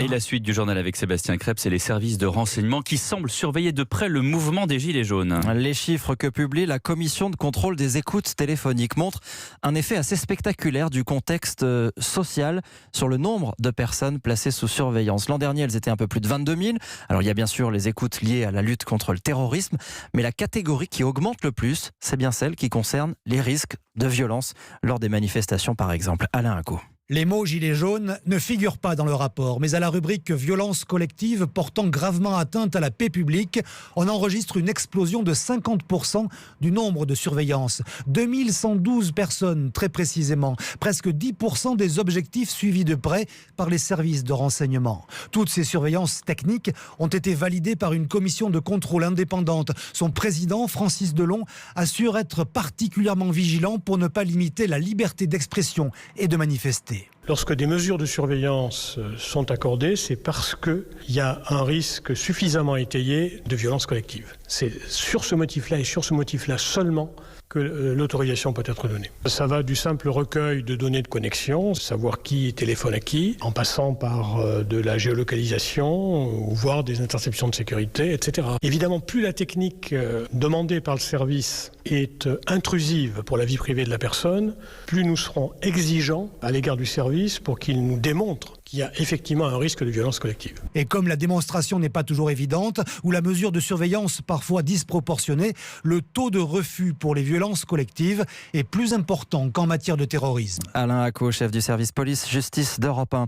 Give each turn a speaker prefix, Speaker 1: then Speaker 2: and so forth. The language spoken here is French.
Speaker 1: Et la suite du journal avec Sébastien Krebs et les services de renseignement qui semblent surveiller de près le mouvement des Gilets jaunes.
Speaker 2: Les chiffres que publie la commission de contrôle des écoutes téléphoniques montrent un effet assez spectaculaire du contexte social sur le nombre de personnes placées sous surveillance. L'an dernier, elles étaient un peu plus de 22 000. Alors il y a bien sûr les écoutes liées à la lutte contre le terrorisme, mais la catégorie qui augmente le plus, c'est bien celle qui concerne les risques de violence lors des manifestations par exemple. Alain Acco.
Speaker 3: Les mots « gilets jaunes » ne figurent pas dans le rapport, mais à la rubrique « violence collective portant gravement atteinte à la paix publique », on enregistre une explosion de 50% du nombre de surveillances. 2112 personnes, très précisément. Presque 10% des objectifs suivis de près par les services de renseignement. Toutes ces surveillances techniques ont été validées par une commission de contrôle indépendante. Son président, Francis Delon, assure être particulièrement vigilant pour ne pas limiter la liberté d'expression et de manifester.
Speaker 4: Lorsque des mesures de surveillance sont accordées, c'est parce qu'il y a un risque suffisamment étayé de violence collective. C'est sur ce motif-là et sur ce motif-là seulement que l'autorisation peut être donnée. Ça va du simple recueil de données de connexion, savoir qui téléphone à qui, en passant par de la géolocalisation, voire des interceptions de sécurité, etc. Évidemment, plus la technique demandée par le service est intrusive pour la vie privée de la personne, plus nous serons exigeants à l'égard du service pour qu'il nous démontre qu'il y a effectivement un risque de violence collective.
Speaker 3: Et comme la démonstration n'est pas toujours évidente, ou la mesure de surveillance parfois disproportionnée, le taux de refus pour les violences collectives est plus important qu'en matière de terrorisme.
Speaker 2: Alain Acco, chef du service police-justice d'Europe 1.